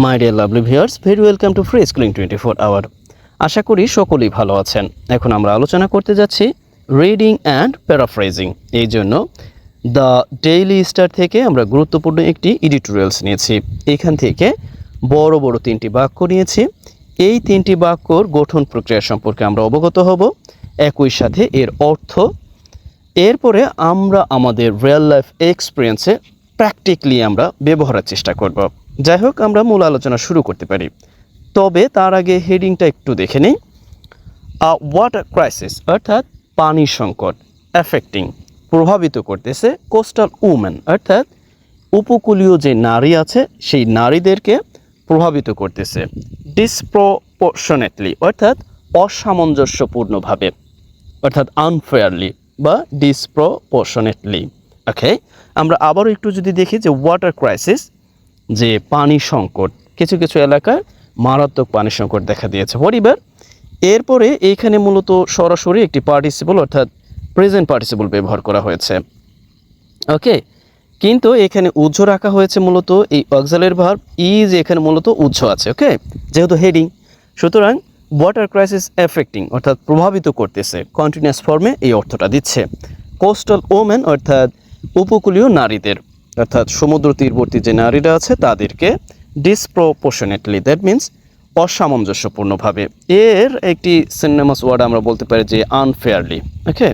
My dear lovely viewers, very welcome to free schooling 24 hour. আশা করি সকলেই ভালো আছেন। এখন আমরা আলোচনা করতে যাচ্ছি রিডিং অ্যান্ড প্যারাফ্রেজিং। এই জন্য দ্য ডেইলি স্টার থেকে আমরা গুরুত্বপূর্ণ একটি এডিটোরিয়ালস নিয়েছি। এখান থেকে বড় বড় 3টি বাক্য নিয়েছি। এই 3টি বাক্যর গঠন প্রক্রিয়া সম্পর্কে আমরা অবগত হব, একই সাথে এর অর্থ। এরপরে আমরা আমাদের রিয়েল লাইফ এক্সপিরিয়েন্সে প্র্যাকটিক্যালি আমরা ব্যবহারের চেষ্টা করব। যাই হোক, আমরা মূল আলোচনা শুরু করতে পারি। তবে তার আগে হেডিংটা একটু দেখে নিই। ওয়াটার ক্রাইসিস অর্থাৎ পানি সংকট অ্যাফেক্টিং প্রভাবিত করতেছে কোস্টাল উমেন অর্থাৎ উপকূলীয় যে নারী আছে সেই নারীদেরকে প্রভাবিত করতেছে। ডিসপ্রপোর্শনেটলি অর্থাৎ অসামঞ্জস্যপূর্ণভাবে, অর্থাৎ আনফেয়ারলি বা ডিসপ্রপোর্শনেটলি। ওকে, আমরা আবারও একটু যদি দেখি যে ওয়াটার ক্রাইসিস, যে পানি সংকট, কিছু কিছু এলাকায় মারাত্মক পানি সংকট দেখা দিয়েছে। হোয়াটএভার, এরপরে এইখানে মূলত সরাসরি একটি পার্টিসিপল অর্থাৎ প্রেজেন্ট পার্টিসিপল ব্যবহার করা হয়েছে। ওকে, কিন্তু এখানে উৎস রাখা হয়েছে মূলত এই অক্সিলারি ভার্ব ইজ, এখানে মূলত উৎস আছে। ওকে, যেহেতু হেডিং, সুতরাং ওয়াটার ক্রাইসিস এফেক্টিং অর্থাৎ প্রভাবিত করতেছে কন্টিনিউয়াস ফর্মে এই অর্থটা দিচ্ছে। কোস্টাল ওমেন অর্থাৎ উপকূলীয় নারীদের, অর্থাৎ সমুদ্র তীরবর্তী যে নারীরা আছে তাদেরকে ডিসপ্রপোর্শনেটলি, দ্যাট মিন্স অসামঞ্জস্যপূর্ণভাবে। এর একটি সিনোনিমাস ওয়ার্ড আমরা বলতে পারি যে আনফেয়ারলি। ওকে,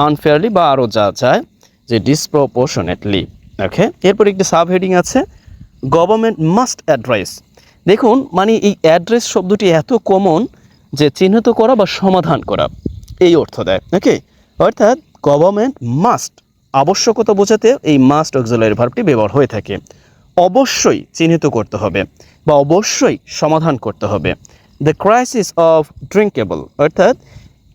আনফেয়ারলি বা আরও যা যায় যে ডিসপ্রপোর্শনেটলি। ওকে, এরপর একটি সাব হেডিং আছে গভর্নমেন্ট মাস্ট অ্যাড্রেস। দেখুন, মানে এই অ্যাড্রেস শব্দটি এত কমন যে চিহ্নিত করা বা সমাধান করা এই অর্থ দেয়। ওকে, অর্থাৎ গভর্নমেন্ট মাস্ট, আবশ্যকতা বোঝাতে এই মাস্ট অক্সিলারি ভার্বটি ব্যবহার হয়ে থাকে। অবশ্যই চিহ্নিত করতে হবে বা অবশ্যই সমাধান করতে হবে। দ্য ক্রাইসিস অফ ড্রিঙ্কেবল অর্থাৎ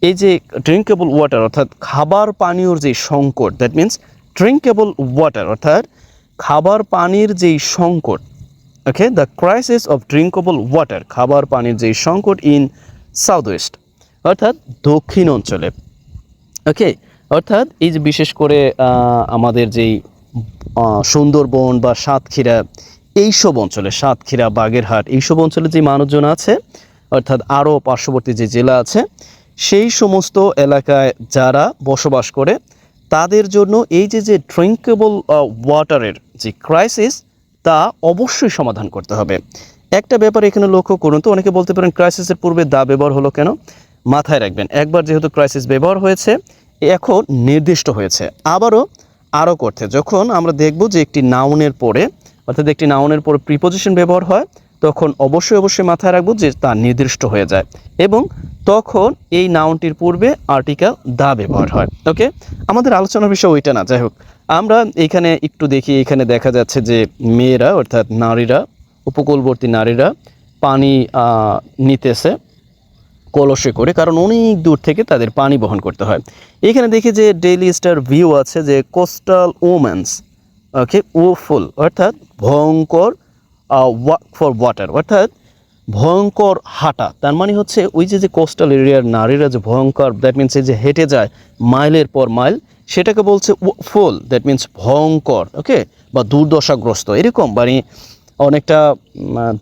এই যে ড্রিঙ্কেবল ওয়াটার অর্থাৎ খাবার পানীয়র যে সংকট, দ্যাট মিন্স ড্রিঙ্কেবল ওয়াটার অর্থাৎ খাবার পানির যেই সংকট। Okay, the crisis of drinkable water খাবার পানির যেই সংকট ইন সাউথ ওয়েস্ট অর্থাৎ দক্ষিণ অঞ্চলে। ওকে, অর্থাৎ এই যে বিশেষ করে আমাদের যেই সুন্দরবন বা সাতক্ষীরা এইসব অঞ্চলে, সাতক্ষীরা, বাগেরহাট এইসব অঞ্চলে যে মানুষজন আছে অর্থাৎ আরও পার্শ্ববর্তী যে জেলা আছে সেই সমস্ত এলাকায় যারা বসবাস করে তাদের জন্য এই যে ড্রিঙ্কেবল ওয়াটারের যে ক্রাইসিস তা অবশ্যই সমাধান করতে হবে। একটা ব্যাপার এখানে লক্ষ্য করুন তো, অনেকে বলতে পারেন ক্রাইসিসের পূর্বে দা ব্যবহার হলো কেন? মাথায় রাখবেন, একবার যেহেতু ক্রাইসিস ব্যবহার হয়েছে এখন নির্দিষ্ট হয়েছে। আরও করতে যখন আমরা দেখব যে একটি নাউনের পরে অর্থাৎ একটি নাউনের পরে প্রিপোজিশন ব্যবহার হয় তখন অবশ্যই মাথায় রাখবো যে তা নির্দিষ্ট হয়ে যায় এবং তখন এই নাউনটির পূর্বে আর্টিকেল দা ব্যবহার হয়। ওকে, আমাদের আলোচনার বিষয় ওইটা না। যাই হোক, আমরা এখানে একটু দেখি, এখানে দেখা যাচ্ছে যে মেয়েরা অর্থাৎ নারীরা, উপকূলবর্তী নারীরা পানি নিতেছে কলসে করে, কারণ অনেক দূর থেকে তাদের পানি বহন করতে হয়। এখানে দেখি যে ডেইলি স্টার ভিউ আছে যে কোস্টাল ওমেন্স, ওকে, ওফুল অর্থাৎ ভয়ঙ্কর, ওয়াক ফর ওয়াটার অর্থাৎ ভয়ঙ্কর হাঁটা। তার মানে হচ্ছে ওই যে কোস্টাল এরিয়ার নারীরা যে ভয়ঙ্কর, দ্যাট মিনস এই যে হেঁটে যায় মাইলের পর মাইল, সেটাকে বলছে ফুল, দ্যাট মিনস ভয়ঙ্কর। ওকে, বা দুর্দশাগ্রস্ত, এরকম মানে অনেকটা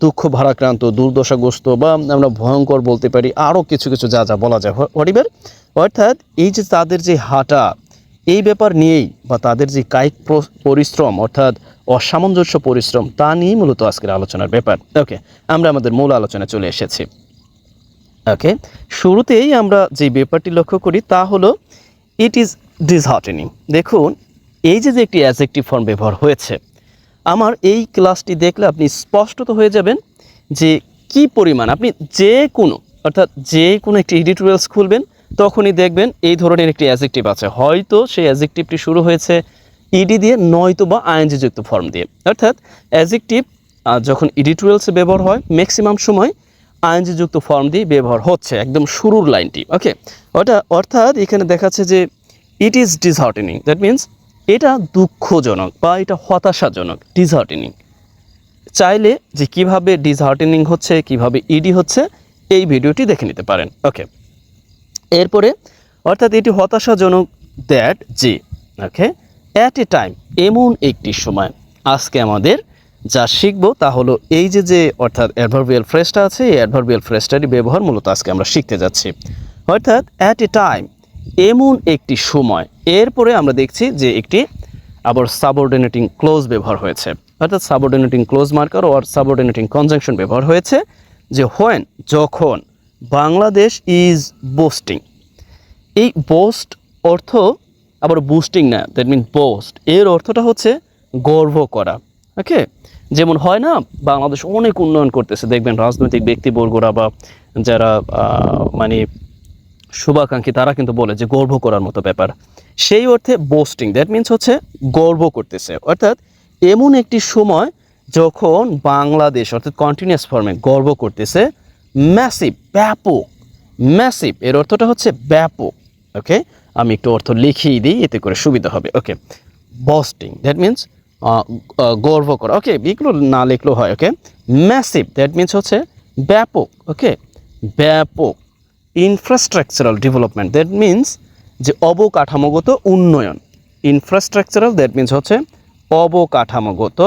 দুঃখ ভারাক্রান্ত, দুর্দশাগ্রস্ত বা আমরা ভয়ঙ্কর বলতে পারি, আরও কিছু কিছু যা যা বলা যায়। হোয়াটএভার, অর্থাৎ এই যে তাদের যে হাঁটা এই ব্যাপার নিয়েই বা তাদের যে কায়িক পরিশ্রম অর্থাৎ অসামঞ্জস্য পরিশ্রম তা নিয়েই মূলত আজকের আলোচনার ব্যাপার। ওকে, আমরা আমাদের মূল আলোচনায় চলে এসেছি। ওকে, শুরুতেই আমরা যে ব্যাপারটি লক্ষ্য করি তা হলো ইট ইজ ডিসহার্টেনিং। দেখুন, এই যে একটি অ্যাডজেক্টিভ ফর্ম ব্যবহার হয়েছে, আমার এই ক্লাসটি দেখলে আপনি স্পষ্টত হয়ে যাবেন যে কি পরিমাণ আপনি যে কোনো অর্থাৎ যে কোনো একটি এডিটোরিয়ালস খুলবেন তখনই দেখবেন এই ধরনের একটি অ্যাডজেক্টিভ আছে। হয়তো সেই অ্যাডজেক্টিভটি শুরু হয়েছে ইডি দিয়ে, নয়তো বা আইএনজি যুক্ত ফর্ম দিয়ে। অর্থাৎ অ্যাডজেক্টিভ যখন এডিটোরিয়ালসে ব্যবহার হয় ম্যাক্সিমাম সময় আইএনজি যুক্ত ফর্ম দিয়ে ব্যবহার হচ্ছে, একদম শুরুর লাইনটি। ওকে, অর্থাৎ এখানে দেখাচ্ছে যে ইট ইজ ডিসহার্টেনিং, দ্যাট মিন্স এটা দুঃখজনক বা এটা হতাশাজনক, ডিসহার্টেনিং। চাইলে যে কিভাবে ডিসহার্টেনিং হচ্ছে, কিভাবে ইডি হচ্ছে, এই ভিডিওটি দেখে নিতে পারেন। ওকে, এরপরে অর্থাৎ এটি হতাশাজনক দ্যাট যে, ওকে, অ্যাট এ টাইম এমন একটি সময়, আজকে আমাদের যা শিখবো তা হলো এই যে অর্থাৎ অ্যাডভার্বিয়াল ফ্রেজটা আছে, এই অ্যাডভার্বিয়াল ফ্রেজটারই ব্যবহার মূলত আজকে আমরা শিখতে যাচ্ছি। অর্থাৎ অ্যাট এ টাইম, এমন একটি সময়। এরপরে আমরা দেখছি যে একটি আবার সাবঅর্ডিনেটিং ক্লোজ ব্যবহার হয়েছে, অর্থাৎ সাবঅর্ডিনেটিং ক্লোজ মার্কার ও সাবঅর্ডিনেটিং কনজাংশন ব্যবহার হয়েছে, যে হোয়েন যখন বাংলাদেশ ইজ বোস্টিং। এই বোস্ট অর্থ আবার বুস্টিং না, দ্যাট মিন বোস্ট এর অর্থটা হচ্ছে গর্ব করা। ওকে, যেমন হয় না বাংলাদেশ অনেক উন্নয়ন করতেছে, দেখবেন রাজনৈতিক ব্যক্তিবর্গরা বা যারা মানে শুভাকাঙ্ক্ষী তারা কিন্তু বলে যে গর্ব করার মতো ব্যাপার। সেই অর্থে বোস্টিং দ্যাট মিনস হচ্ছে গর্ব করতেছে, অর্থাৎ এমন একটি সময় যখন বাংলাদেশ অর্থাৎ কন্টিনিউয়াস ফর্মে গর্ব করতেছে, ম্যাসিভ ব্যাপক, ম্যাসিভ এর অর্থটা হচ্ছে ব্যাপক। ওকে, আমি একটু অর্থ লিখিয়ে দিই এতে করে সুবিধা হবে। ওকে, বস্টিং দ্যাট মিনস গর্ব করা। ওকে, এগুলো না লিখলেও হয়। ওকে, ম্যাসিভ দ্যাট মিনস হচ্ছে ব্যাপক। ওকে, ব্যাপক। ইনফ্রাস্ট্রাকচারাল ডেভেলপমেন্ট দ্যাট মিনস যে অবকাঠামোগত উন্নয়ন। ইনফ্রাস্ট্রাকচারাল দ্যাট মিনস হচ্ছে অবকাঠামোগত,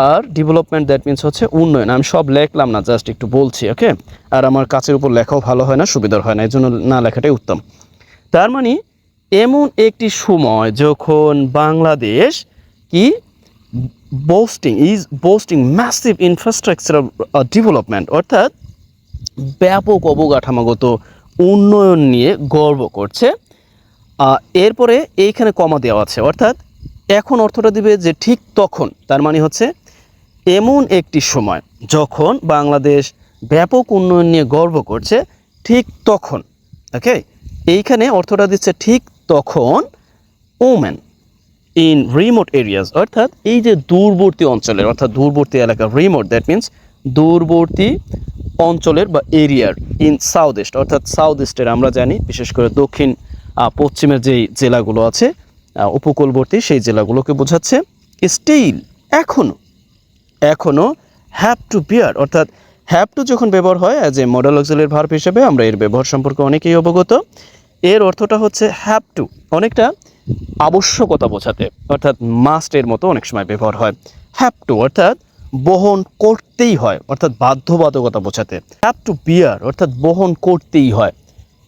আর ডেভেলপমেন্ট দ্যাট মিনস হচ্ছে উন্নয়ন। আমি সব লেখলাম না, জাস্ট একটু বলছি। ওকে, আর আমার কাছের উপর লেখাও ভালো হয় না, সুবিধার হয় না, এই জন্য না লেখাটাই উত্তম। তার মানে এমন একটি সময় যখন বাংলাদেশ কি বোস্টিং ম্যাসিভ ইনফ্রাস্ট্রাকচারাল ডেভেলপমেন্ট, অর্থাৎ ব্যাপক অবকাঠামোগত উন্নয়ন নিয়ে গর্ব করছে। এরপরে এইখানে কমা দেওয়া আছে, অর্থাৎ এখন অর্থটা দিবে যে ঠিক তখন, তার মানে হচ্ছে এমন একটি সময় যখন বাংলাদেশ ব্যাপক উন্নয়ন নিয়ে গর্ব করছে, ঠিক তখন। ওকে, এইখানে অর্থটা দিচ্ছে ঠিক তখন ওমেন ইন রিমোট এরিয়াস, অর্থাৎ এই যে দূরবর্তী অঞ্চলের, অর্থাৎ দূরবর্তী এলাকা, রিমোট দ্যাট মিনস দূরবর্তী অঞ্চলের বা এরিয়ার, ইন সাউথ ইস্ট অর্থাৎ সাউথ ইস্টের আমরা জানি বিশেষ করে দক্ষিণ পশ্চিমের যেই জেলাগুলো আছে উপকূলবর্তী সেই জেলাগুলোকে বোঝাচ্ছে। স্টিল এখনো হ্যাভ টু বিয়ার, অর্থাৎ হ্যাভ টু যখন ব্যবহার হয় as a modal auxiliary verb হিসেবে আমরা এর ব্যবহার সম্পর্কে অনেকেই অবগত। এর অর্থটা হচ্ছে হ্যাভ টু, অনেকটা আবশ্যকতা বোঝাতে, অর্থাৎ মাস্ট এর মতো অনেক সময় ব্যবহার হয়। হ্যাভ টু অর্থাৎ বহন করতেই হয়, অর্থাৎ বাধ্যবাধকতা বোঝাতে। হ্যাভ টু বিয়ার অর্থাৎ বহন করতেই হয়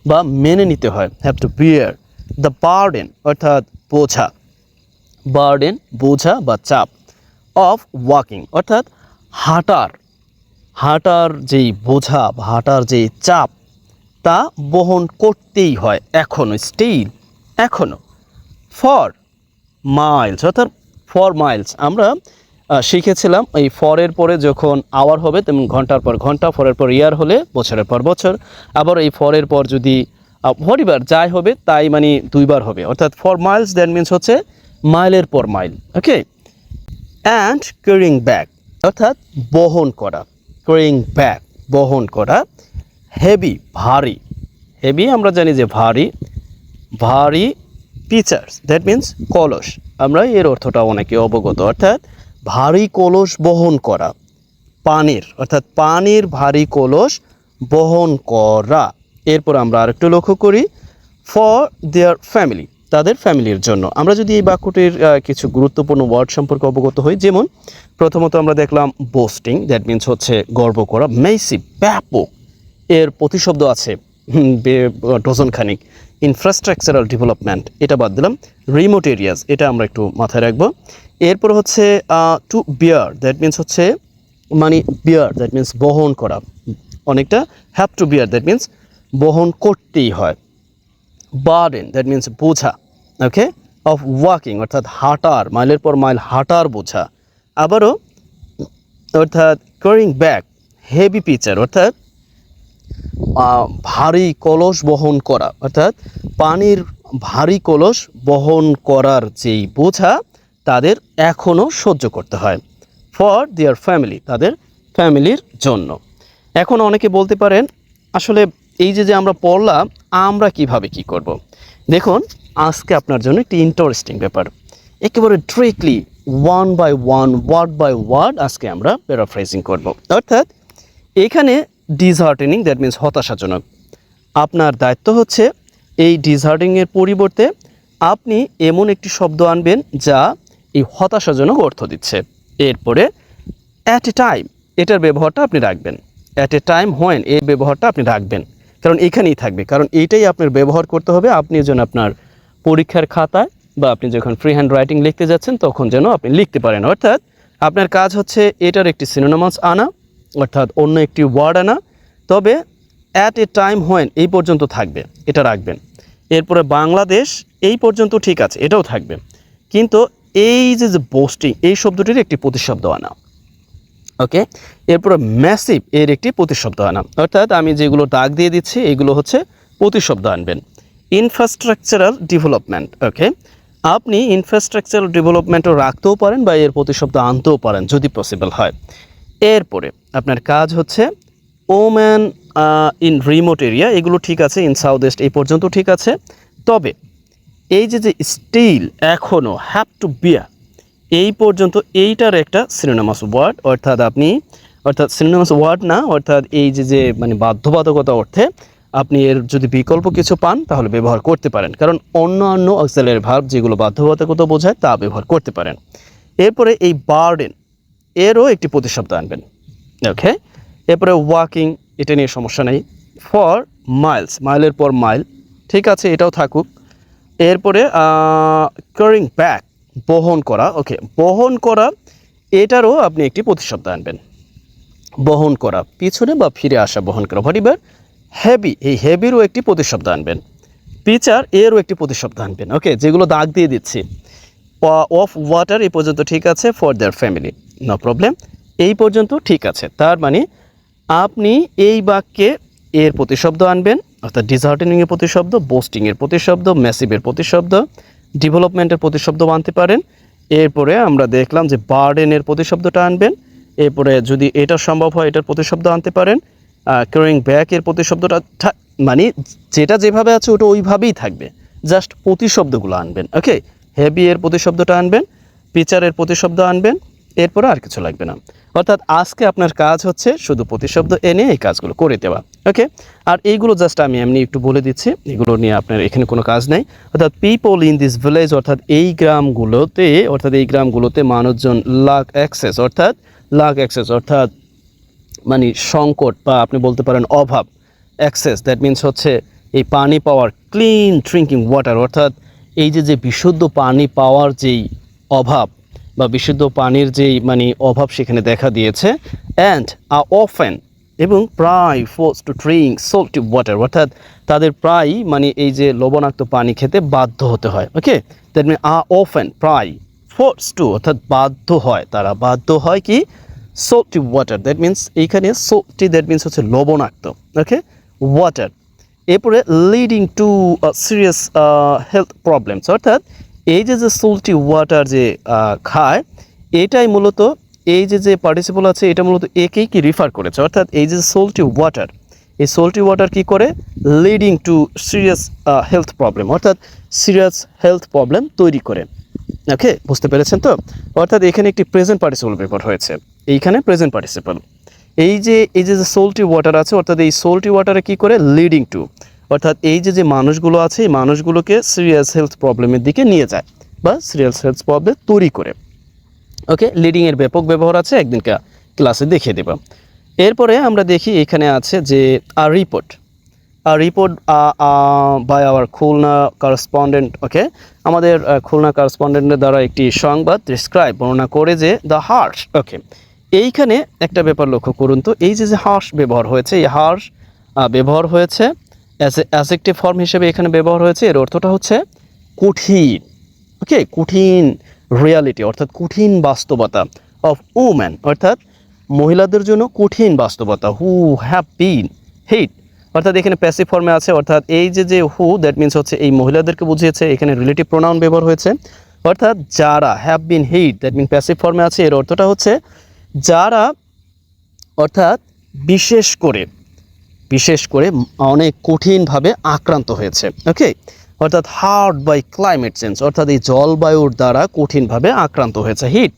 বা মেনে নিতে হয়, have to bear the burden অর্থাৎ বোঝা, বার্ডেন বোঝা বা চাপ, অফ ওয়াকিং অর্থাৎ হাঁটার যেই বোঝা বা হাঁটার যেই চাপ তা বহন করতেই হয় এখনো, স্টিল এখনো। ফর মাইলস অর্থাৎ ফর মাইলস আমরা শিখেছিলাম এই ফরের পরে যখন আওয়ার হবে তেমন ঘন্টার পর ঘন্টা, ফরের পর ইয়ার হলে বছরের পর বছর, আবার এই ফরের পর যদি হরিবার যাই হবে তাই মানে দুইবার হবে, অর্থাৎ ফর মাইলস দ্যাট মিনস হচ্ছে মাইলের পর mile. Okay, and carrying bag অর্থাৎ বহন করা, ক্যারিং ব্যাগ বহন করা। হেভি ভারী, হেভি আমরা জানি যে ভারী পিচার্স দ্যাট মিনস কলস, আমরা এর অর্থটা অনেকে অবগত, অর্থাৎ ভারী কলস বহন করা, পানির অর্থাৎ পানির ভারী কলস বহন করা। এরপর আমরা আরেকটু লক্ষ্য করি, ফর দেয়ার ফ্যামিলি তাদের ফ্যামিলির জন্য। আমরা যদি এই বাক্যটির কিছু গুরুত্বপূর্ণ ওয়ার্ড সম্পর্কে অবগত হই, যেমন প্রথমত আমরা দেখলাম বোস্টিং দ্যাট মিনস হচ্ছে গর্ব করা, মেসিভ ব্যাপক এর প্রতিশব্দ আছে ডজন খানিক, ইনফ্রাস্ট্রাকচারাল ডেভেলপমেন্ট এটা বাদ দিলাম, রিমোট এরিয়াস এটা আমরা একটু মাথায় রাখবো। এরপর হচ্ছে টু বিয়ার দ্যাট মিনস হচ্ছে মানে বিয়ার দ্যাট মিনস বহন করা, অনেকটা have to bear that means বহন করতেই হয়। বার্ডেন দ্যাট মিনস বোঝা, ওকে, অফ ওয়াকিং অর্থাৎ হাঁটার, মাইলের পর মাইল হাঁটার বোঝা। আবারও অর্থাৎ ক্যারিং ব্যাগ হেভি পিচার অর্থাৎ ভারী কলস বহন করা, অর্থাৎ পানির ভারী কলস বহন করার যেই বোঝা তাদের এখনও সহ্য করতে হয়। ফর দেয়ার ফ্যামিলি তাদের ফ্যামিলির জন্য। এখন অনেকে বলতে পারেন আসলে এই যে আমরা পড়লাম আমরা কিভাবে কি করব। দেখুন আজকে আপনার জন্য একটি ইন্টারেস্টিং ব্যাপার, একেবারে directly one by one word by word আজকে আমরা প্যারাফ্রেজিং করব। অর্থাৎ এখানে ডিসহার্টেনিং দ্যাট মিনস হতাশাজনক, আপনার দায়িত্ব হচ্ছে এই ডিসহার্টেনিংয়ের পরিবর্তে আপনি এমন একটি শব্দ আনবেন যা এই হতাশাজনক অর্থ দিচ্ছে। এরপরে অ্যাট এ টাইম এটার ব্যবহারটা আপনি রাখবেন। অ্যাট এ টাইম হোয়েন এই ব্যবহারটা আপনি রাখবেন, কারণ এখানেই থাকবে, কারণ এইটাই আপনার ব্যবহার করতে হবে আপনি যেন আপনার পরীক্ষার খাতায় বা আপনি যখন ফ্রি হ্যান্ড রাইটিং লিখতে যাচ্ছেন তখন যেন আপনি লিখতে পারেন। অর্থাৎ আপনার কাজ হচ্ছে এটার একটি সিনোনিমাস আনা, অর্থাৎ অন্য একটি ওয়ার্ড আনা, তবে অ্যাট এ টাইম হোয়েন এই পর্যন্ত থাকবে, এটা রাখবেন। এরপরে বাংলাদেশ এই পর্যন্ত ঠিক আছে, এটাও থাকবে, কিন্তু এই যে বোস্টিং এই শব্দটির একটি প্রতিশব্দ আনা। ওকে, এরপরে ম্যাসিভ এর একটি প্রতিশব্দ আনা, অর্থাৎ আমি যেগুলো দাগ দিয়ে দিচ্ছি এগুলো হচ্ছে প্রতিশব্দ আনবেন। ইনফ্রাস্ট্রাকচারাল ডেভেলপমেন্ট, ওকে, আপনি ইনফ্রাস্ট্রাকচারাল ডেভেলপমেন্টও রাখতেও পারেন বা এর প্রতিশব্দ আনতেও পারেন যদি পসিবল হয়। এরপরে আপনার কাজ হচ্ছে ওম্যান ইন রিমোট এরিয়া, এগুলো ঠিক আছে, ইন সাউথ ইস্ট এই পর্যন্ত ঠিক আছে, তবে এই যে স্টিল এখনও হ্যাভ টু বিয়ার এই পর্যন্ত এইটার একটা সিনোনিমাস ওয়ার্ড, অর্থাৎ সিনোনিমাস ওয়ার্ড না, অর্থাৎ এই যে মানে বাধ্যবাধকতা অর্থে আপনি এর যদি বিকল্প কিছু পান তাহলে ব্যবহার করতে পারেন, কারণ অন্যান্য অক্সিলারি ভার্ব যেগুলো বাধ্যবাধকতা বোঝায় তা ব্যবহার করতে পারেন। এরপরে এই বার্ডেন এরও একটি প্রতিশব্দ আনবেন। ওকে, এরপরে ওয়াকিং এটা নিয়ে সমস্যা নেই। ফর মাইলস মাইলের পর মাইল ঠিক আছে, এটাও থাকুক। এরপরে ক্যারিং ব্যাক বহন করা, ওকে, বহন করা এটারও আপনি একটি প্রতিশব্দ আনবেন। বহন করা পিছনে বা ফিরে আসা বহন করা। হোয়াট হেভি, এই হেভিরও একটি প্রতিশব্দ আনবেন। পিচার এরও একটি প্রতিশব্দ আনবেন। ওকে, যেগুলো দাগ দিয়ে দিচ্ছি। অফ ওয়াটার এই পর্যন্ত ঠিক আছে, for their family no problem এই পর্যন্ত ঠিক আছে। তার মানে আপনি এই বাক্যে এর প্রতিশব্দ আনবেন, অর্থাৎ ডিসহার্টেনিংয়ের প্রতিশব্দ, বোস্টিংয়ের প্রতিশব্দ, ম্যাসিভের প্রতিশব্দ, ডেভেলপমেন্টের প্রতিশব্দ আনতে পারেন। এরপরে আমরা দেখলাম যে বার্ডেনের প্রতিশব্দটা আনবেন। এরপরে যদি এটা সম্ভব হয় এটার প্রতিশব্দ আনতে পারেন। ক্যারিং ব্যাক এর প্রতিশব্দটা মানে যেটা যেভাবে আছে ওটা ওইভাবেই থাকবে, জাস্ট প্রতিশব্দগুলো আনবেন। ওকে, হেভি এর প্রতিশব্দটা আনবেন, পিচারের প্রতিশব্দ আনবেন, এরপরে আর কিছু লাগবে না। অর্থাৎ আজকে আপনার কাজ হচ্ছে শুধু প্রতিশব্দ এনে এই কাজগুলো করে দেওয়া। ওকে, আর এইগুলো জাস্ট আমি এমনি একটু বলে দিচ্ছি, এগুলো নিয়ে আপনার এখানে কোনো কাজ নেই। অর্থাৎ পিপল ইন দিস ভিলেজ, অর্থাৎ এই গ্রামগুলোতে মানুষজন লাক অ্যাক্সেস, অর্থাৎ মানে সংকট বা আপনি বলতে পারেন অভাব। অ্যাক্সেস দ্যাট মিনস হচ্ছে এই পানি পাওয়ার, ক্লিন ড্রিঙ্কিং ওয়াটার, অর্থাৎ এই যে বিশুদ্ধ পানি পাওয়ার যেই অভাব বা বিশুদ্ধ পানির যেই মানে অভাব সেখানে দেখা দিয়েছে। অ্যান্ড অফেন এবং প্রায় force to drink salty water, অর্থাৎ তাদের প্রায় মানে এই যে লবণাক্ত পানি খেতে বাধ্য হতে হয়। ওকে, দ্যাট মিন অফেন প্রায়, ফোর্স টু অর্থাৎ বাধ্য হয়, তারা বাধ্য হয় কি সল্টি ওয়াটার, দ্যাট মিনস এইখানে সল্টি দ্যাট মিনস হচ্ছে লবণাক্ত। ওকে, ওয়াটার। এরপরে leading to serious health problems, অর্থাৎ এই যে সল্টি ওয়াটার যে খায় এটাই মূলত এই যে পার্টিসিপল আছে এটা মূলত একেই কি রিফার করেছে, অর্থাৎ এই যে সল্টি ওয়াটার, এই সল্টি ওয়াটার কী করে leading to serious health problem, অর্থাৎ সিরিয়াস হেলথ প্রবলেম তৈরি করে। ওকে, বুঝতে পেরেছেন তো? অর্থাৎ এখানে একটি প্রেজেন্ট পার্টিসিপল ব্যবহার হয়েছে, এইখানে প্রেজেন্ট পার্টিসিপল। এই যে সল্টি ওয়াটার আছে, অর্থাৎ এই সল্টি ওয়াটারে কী করে লিডিং টু, অর্থাৎ এই যে মানুষগুলো আছে এই মানুষগুলোকে সিরিয়াস হেলথ প্রবলেমের দিকে নিয়ে যায় বা সিরিয়াস হেলথ প্রবলেম তৈরি করে। ওকে, লিডিংয়ের ব্যাপক ব্যবহার আছে, একদিনকে ক্লাসে দেখিয়ে দেব। এরপরে আমরা দেখি এখানে আছে যে report by our Khulna correspondent. Okay, আমাদের খুলনা করেসপন্ডেন্টের দ্বারা একটি সংবাদ ডিসক্রাইব বর্ণনা করে যে দ্য হার্শ। ওকে, এইখানে একটা ব্যাপার লক্ষ্য করুন তো, এই যে হার্শ ব্যবহার হয়েছে, এই হার্শ ব্যবহার হয়েছে অ্যাডজেক্টিভ ফর্ম হিসেবে এখানে ব্যবহার হয়েছে। এর অর্থটা হচ্ছে কঠিন। ওকে, কঠিন রিয়ালিটি, অর্থাৎ কঠিন বাস্তবতা অফ উম্যান, অর্থাৎ মহিলাদের জন্য কঠিন বাস্তবতা। হু হ্যাভ বিন হিট, অর্থাৎ এখানে প্যাসিভ ফর্মে আছে, অর্থাৎ এই যে হু দ্যাট মিনস হচ্ছে এই মহিলাদেরকে বুঝিয়েছে, এখানে রিলেটিভ প্রোনাউন ব্যবহার হয়েছে, অর্থাৎ যারা, have been hit that mean passive ফর্মে আছে, এর অর্থটা হচ্ছে যারা, অর্থাৎ বিশেষ করে অনেক কঠিনভাবে আক্রান্ত হয়েছে। ওকে, অর্থাৎ হার্ড বাই ক্লাইমেট চেঞ্জ, অর্থাৎ এই জলবায়ুর দ্বারা কঠিনভাবে আক্রান্ত হয়েছে, হিট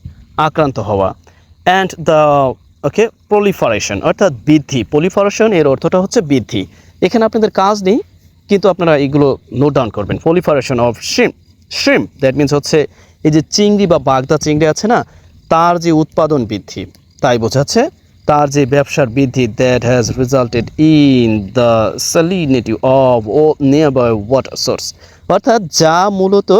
আক্রান্ত হওয়া। অ্যান্ড দ্য ওকে প্রলিফারেশন, অর্থাৎ বৃদ্ধি, প্রলিফারেশন এর অর্থটা হচ্ছে বৃদ্ধি। এখানে আপনাদের কাজ নেই, কিন্তু আপনারা এগুলো নোট ডাউন করবেন। Proliferation of shrimp that means হচ্ছে এই যে চিংড়ি বা বাগদা চিংড়ি আছে না, তার যে উৎপাদন বৃদ্ধি, তাই বোঝাচ্ছে তার যে ব্যবসার বৃদ্ধি that has resulted in the salinity of ও নিয়ারবাই ওয়াটার সোর্স, অর্থাৎ যা মূলত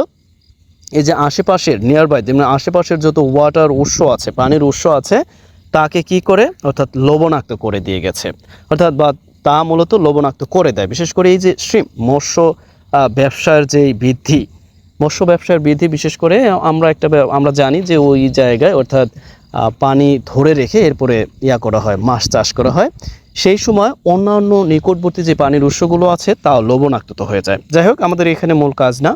এই যে আশেপাশের নিয়ারবাই যেমন আশেপাশের যত ওয়াটার উৎস আছে, পানির উৎস আছে, তাকে কি করে অর্থাৎ লবণাক্ত করে দিয়ে গেছে, অর্থাৎ বা তা মূলত লবণাক্ত করে দেয়। বিশেষ করে এই যে শ্রিম মৎস্য ব্যবসার যেই বৃদ্ধি, মৎস্য ব্যবসার বৃদ্ধি বিশেষ করে আমরা জানি যে ওই জায়গায় অর্থাৎ পানি ধরে রেখে এরপরে করা হয়, মাছ চাষ করা হয়। সেই সময় অন্যান্য নিকটবর্তী যে পানির উৎসগুলো আছে তাও লবণাক্ত হয়ে যায়। যাই হোক, আমাদের এখানে মূল কাজ না,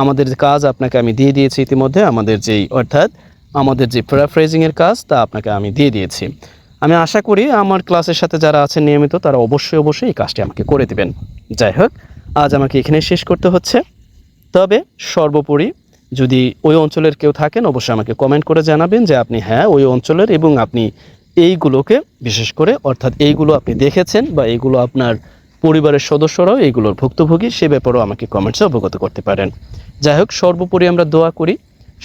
আমাদের কাজ আপনাকে আমি দিয়ে দিয়েছি ইতিমধ্যে। আমাদের যে প্যারাফ্রেজিংয়ের কাজ তা আপনাকে আমি দিয়ে দিয়েছি। আমি আশা করি আমার ক্লাসের সাথে যারা আছেন নিয়মিত তারা অবশ্যই এই কাজটি আমাকে করে দিবেন। যাই হোক, আজ আমাকে এখানে শেষ করতে হচ্ছে। তবে সর্বোপরি যদি ওই অঞ্চলের কেউ থাকেন অবশ্যই আমাকে কমেন্ট করে জানাবেন যে আপনি ওই অঞ্চলের এবং আপনি এইগুলোকে বিশেষ করে অর্থাৎ এইগুলো আপনি দেখেছেন বা এইগুলো আপনার পরিবারের সদস্যরাও এইগুলোর ভুক্তভোগী, সে ব্যাপারেও আমাকে কমেন্টসে অবগত করতে পারেন। যাই হোক, সর্বোপরি আমরা দোয়া করি,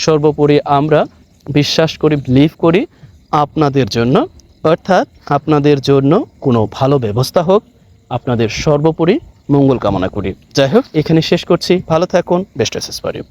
সর্বোপরি আমরা বিশ্বাস করি, বিলিভ করি আপনাদের জন্য, অর্থাৎ আপনাদের জন্য কোনো ভালো ব্যবস্থা হোক, আপনাদের সর্বোপরি মঙ্গল কামনা করি। যাই হোক, এখানে শেষ করছি। ভালো থাকুন। Best wishes for you.